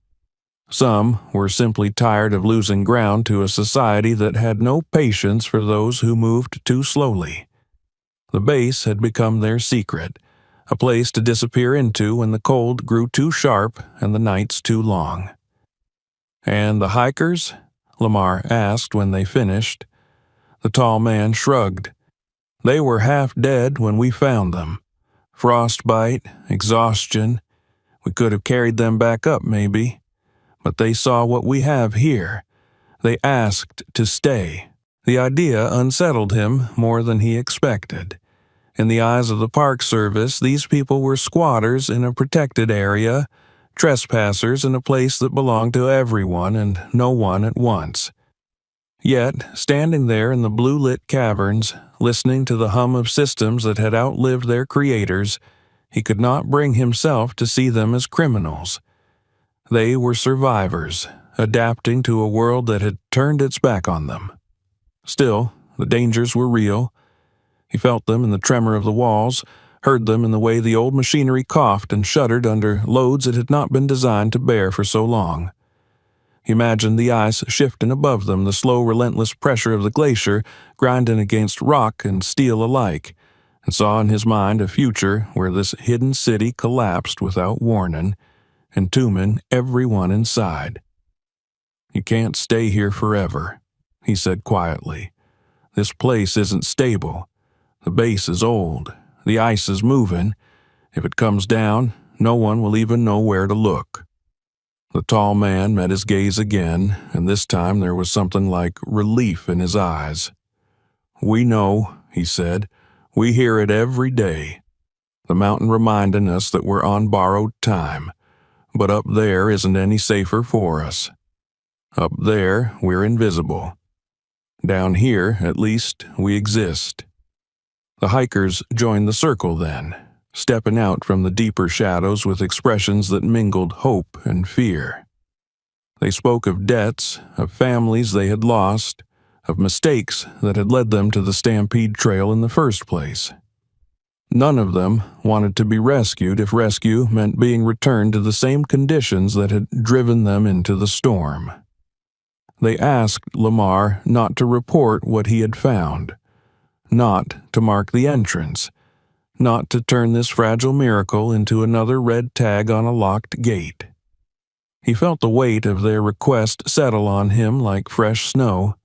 Some were simply tired of losing ground to a society that had no patience for those who moved too slowly. The base had become their secret, a place to disappear into when the cold grew too sharp and the nights too long. "And the hikers?" Lamar asked when they finished. The tall man shrugged. "They were half dead when we found them. Frostbite, exhaustion. We could have carried them back up, maybe. But they saw what we have here. They asked to stay." The idea unsettled him more than he expected. In the eyes of the Park Service, these people were squatters in a protected area, trespassers in a place that belonged to everyone and no one at once. Yet, standing there in the blue-lit caverns, listening to the hum of systems that had outlived their creators, he could not bring himself to see them as criminals. They were survivors, adapting to a world that had turned its back on them. Still, the dangers were real. He felt them in the tremor of the walls, heard them in the way the old machinery coughed and shuddered under loads it had not been designed to bear for so long. He imagined the ice shifting above them, the slow, relentless pressure of the glacier grinding against rock and steel alike, and saw in his mind a future where this hidden city collapsed without warning, entombing everyone inside. "You can't stay here forever," he said quietly. "This place isn't stable. The base is old. The ice is moving. If it comes down, no one will even know where to look." The tall man met his gaze again, and this time there was something like relief in his eyes. "We know," he said. "We hear it every day. The mountain reminding us that we're on borrowed time. But up there isn't any safer for us. Up there, we're invisible. Down here, at least, we exist." The hikers joined the circle then, stepping out from the deeper shadows with expressions that mingled hope and fear. They spoke of debts, of families they had lost, of mistakes that had led them to the Stampede Trail in the first place. None of them wanted to be rescued if rescue meant being returned to the same conditions that had driven them into the storm. They asked Lamar not to report what he had found, not to mark the entrance, not to turn this fragile miracle into another red tag on a locked gate. He felt the weight of their request settle on him like fresh snow.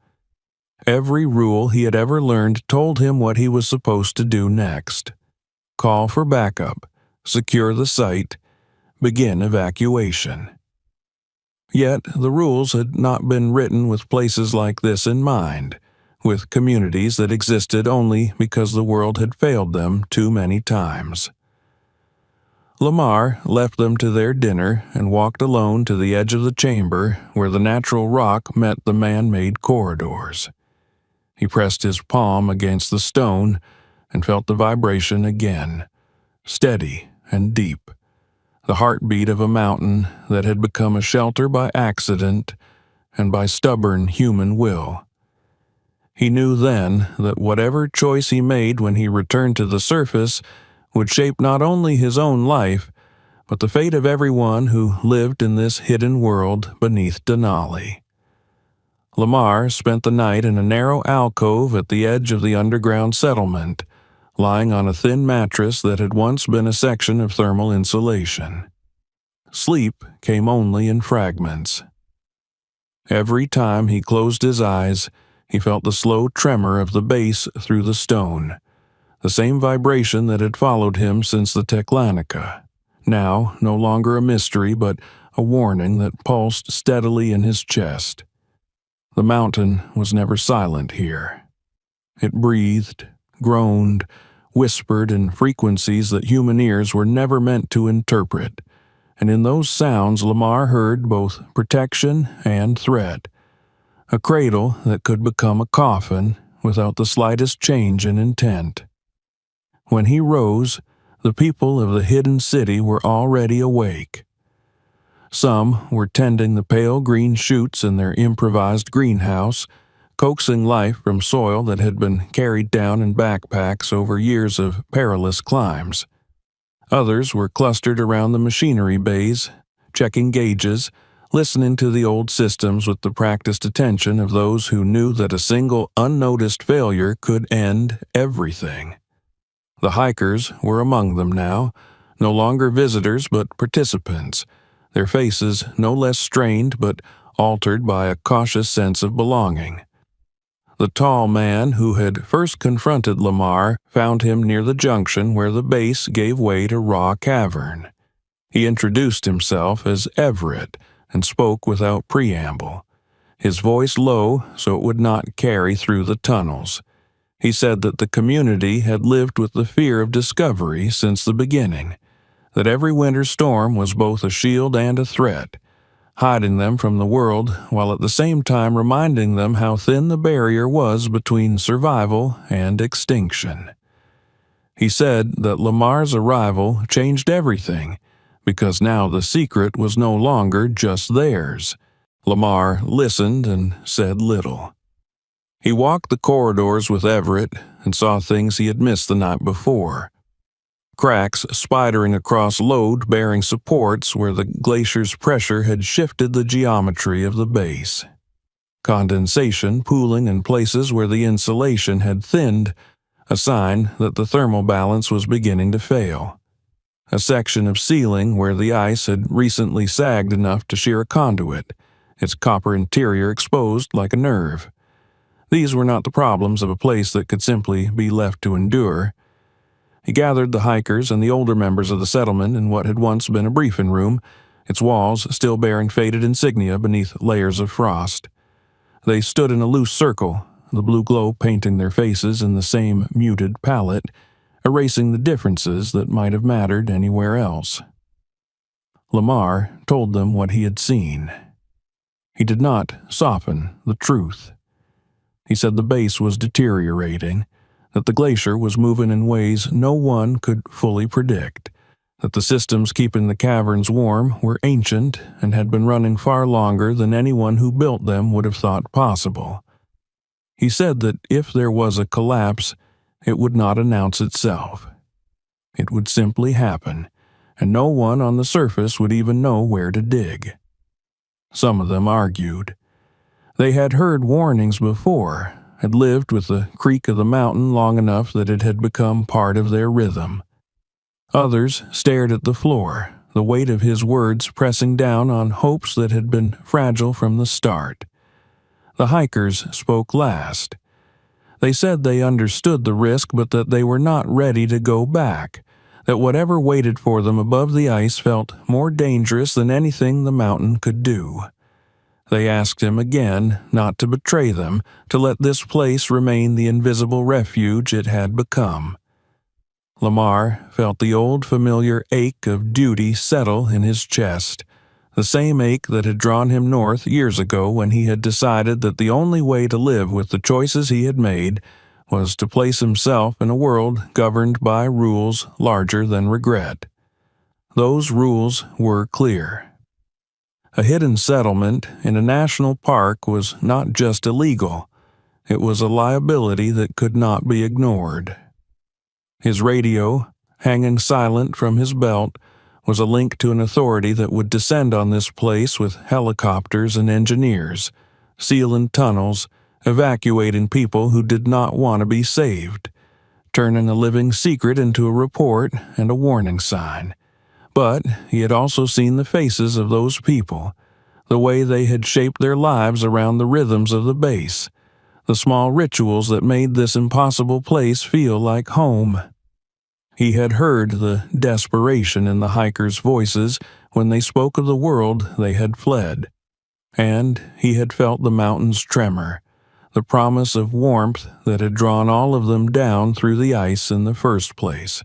Every rule he had ever learned told him what he was supposed to do next. Call for backup, secure the site, begin evacuation. Yet the rules had not been written with places like this in mind, with communities that existed only because the world had failed them too many times. Lamar left them to their dinner and walked alone to the edge of the chamber where the natural rock met the man-made corridors. He pressed his palm against the stone and felt the vibration again, steady and deep, the heartbeat of a mountain that had become a shelter by accident and by stubborn human will. He knew then that whatever choice he made when he returned to the surface would shape not only his own life, but the fate of everyone who lived in this hidden world beneath Denali. Lamar spent the night in a narrow alcove at the edge of the underground settlement, lying on a thin mattress that had once been a section of thermal insulation. Sleep came only in fragments. Every time he closed his eyes, he felt the slow tremor of the base through the stone, the same vibration that had followed him since the Teklanica, now no longer a mystery but a warning that pulsed steadily in his chest. The mountain was never silent here. It breathed, groaned, whispered in frequencies that human ears were never meant to interpret, and in those sounds Lamar heard both protection and threat, a cradle that could become a coffin without the slightest change in intent. When he rose, the people of the hidden city were already awake. Some were tending the pale green shoots in their improvised greenhouse, coaxing life from soil that had been carried down in backpacks over years of perilous climbs. Others were clustered around the machinery bays, checking gauges, listening to the old systems with the practiced attention of those who knew that a single unnoticed failure could end everything. The hikers were among them now, no longer visitors but participants, their faces no less strained but altered by a cautious sense of belonging. The tall man who had first confronted Lamar found him near the junction where the base gave way to raw cavern. He introduced himself as Everett and spoke without preamble, his voice low so it would not carry through the tunnels. He said that the community had lived with the fear of discovery since the beginning, that every winter storm was both a shield and a threat, hiding them from the world while at the same time reminding them how thin the barrier was between survival and extinction. He said that Lamar's arrival changed everything, because now the secret was no longer just theirs. Lamar listened and said little. He walked the corridors with Everett and saw things he had missed the night before. Cracks spidering across load-bearing supports where the glacier's pressure had shifted the geometry of the base. Condensation pooling in places where the insulation had thinned, a sign that the thermal balance was beginning to fail. A section of ceiling where the ice had recently sagged enough to shear a conduit, its copper interior exposed like a nerve. These were not the problems of a place that could simply be left to endure. He gathered the hikers and the older members of the settlement in what had once been a briefing room, its walls still bearing faded insignia beneath layers of frost. They stood in a loose circle, the blue glow painting their faces in the same muted palette, erasing the differences that might have mattered anywhere else. Lamar told them what he had seen. He did not soften the truth. He said the base was deteriorating, that the glacier was moving in ways no one could fully predict, that the systems keeping the caverns warm were ancient and had been running far longer than anyone who built them would have thought possible. He said that if there was a collapse, it would not announce itself. It would simply happen, and no one on the surface would even know where to dig. Some of them argued. They had heard warnings before, had lived with the creak of the mountain long enough that it had become part of their rhythm. Others stared at the floor, the weight of his words pressing down on hopes that had been fragile from the start. The hikers spoke last. They said they understood the risk but that they were not ready to go back, that whatever waited for them above the ice felt more dangerous than anything the mountain could do. They asked him again not to betray them, to let this place remain the invisible refuge it had become. Lamar felt the old familiar ache of duty settle in his chest, the same ache that had drawn him north years ago when he had decided that the only way to live with the choices he had made was to place himself in a world governed by rules larger than regret. Those rules were clear. A hidden settlement in a national park was not just illegal, it was a liability that could not be ignored. His radio, hanging silent from his belt, was a link to an authority that would descend on this place with helicopters and engineers, sealing tunnels, evacuating people who did not want to be saved, turning a living secret into a report and a warning sign. But he had also seen the faces of those people, the way they had shaped their lives around the rhythms of the base, the small rituals that made this impossible place feel like home. He had heard the desperation in the hikers' voices when they spoke of the world they had fled, and he had felt the mountains tremor, the promise of warmth that had drawn all of them down through the ice in the first place.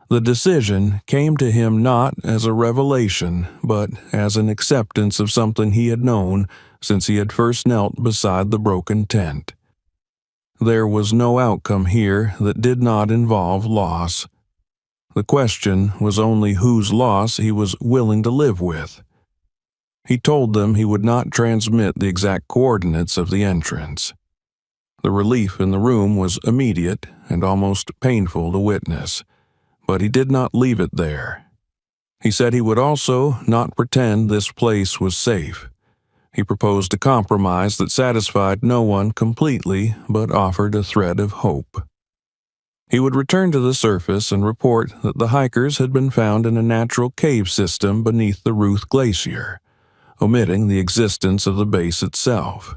The decision came to him not as a revelation, but as an acceptance of something he had known since he had first knelt beside the broken tent. There was no outcome here that did not involve loss. The question was only whose loss he was willing to live with. He told them he would not transmit the exact coordinates of the entrance. The relief in the room was immediate and almost painful to witness, but he did not leave it there. He said he would also not pretend this place was safe. He proposed a compromise that satisfied no one completely but offered a thread of hope. He would return to the surface and report that the hikers had been found in a natural cave system beneath the Ruth Glacier, omitting the existence of the base itself.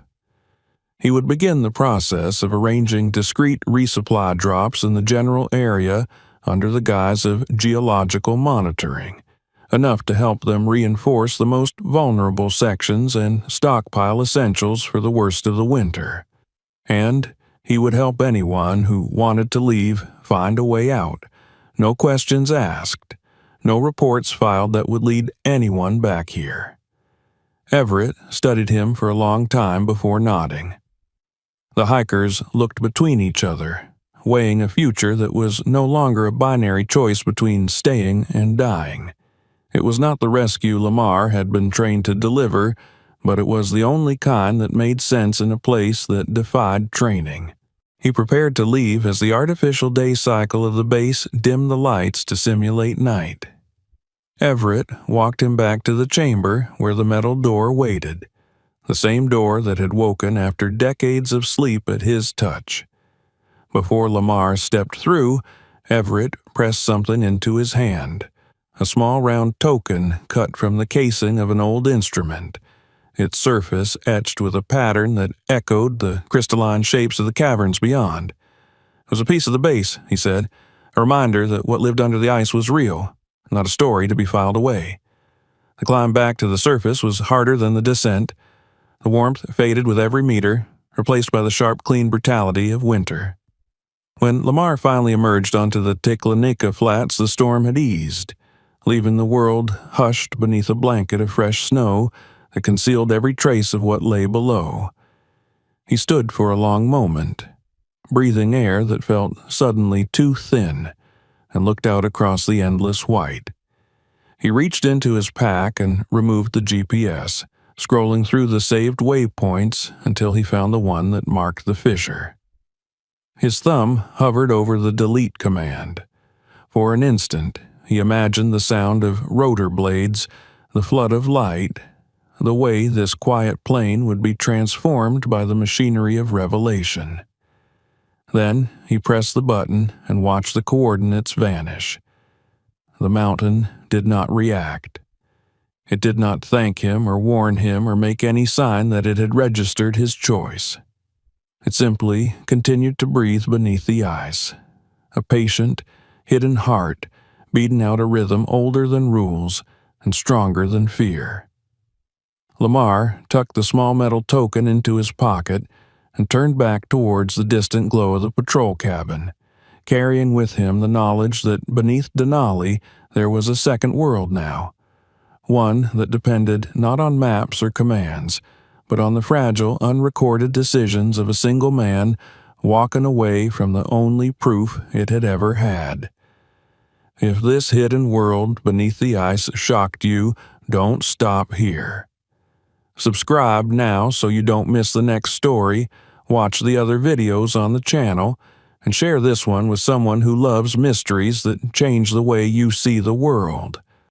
He would begin the process of arranging discrete resupply drops in the general area under the guise of geological monitoring, enough to help them reinforce the most vulnerable sections and stockpile essentials for the worst of the winter. And he would help anyone who wanted to leave find a way out, no questions asked, no reports filed that would lead anyone back here. Everett studied him for a long time before nodding. The hikers looked between each other, weighing a future that was no longer a binary choice between staying and dying. It was not the rescue Lamar had been trained to deliver, but it was the only kind that made sense in a place that defied training. He prepared to leave as the artificial day cycle of the base dimmed the lights to simulate night. Everett walked him back to the chamber where the metal door waited, the same door that had woken after decades of sleep at his touch. Before Lamar stepped through, Everett pressed something into his hand, a small round token cut from the casing of an old instrument, its surface etched with a pattern that echoed the crystalline shapes of the caverns beyond. It was a piece of the base, he said, a reminder that what lived under the ice was real, not a story to be filed away. The climb back to the surface was harder than the descent. The warmth faded with every meter, replaced by the sharp, clean brutality of winter. When Lamar finally emerged onto the Tiklanika flats, the storm had eased, leaving the world hushed beneath a blanket of fresh snow that concealed every trace of what lay below. He stood for a long moment, breathing air that felt suddenly too thin, and looked out across the endless white. He reached into his pack and removed the GPS, scrolling through the saved waypoints until he found the one that marked the fissure. His thumb hovered over the delete command. For an instant, he imagined the sound of rotor blades, the flood of light, the way this quiet plane would be transformed by the machinery of revelation. Then he pressed the button and watched the coordinates vanish. The mountain did not react. It did not thank him or warn him or make any sign that it had registered his choice. It simply continued to breathe beneath the ice, a patient, hidden heart beating out a rhythm older than rules and stronger than fear. Lamar tucked the small metal token into his pocket and turned back towards the distant glow of the patrol cabin, carrying with him the knowledge that beneath Denali there was a second world now, one that depended not on maps or commands, but on the fragile, unrecorded decisions of a single man walking away from the only proof it had ever had. If this hidden world beneath the ice shocked you, don't stop here. Subscribe now so you don't miss the next story, watch the other videos on the channel, and share this one with someone who loves mysteries that change the way you see the world.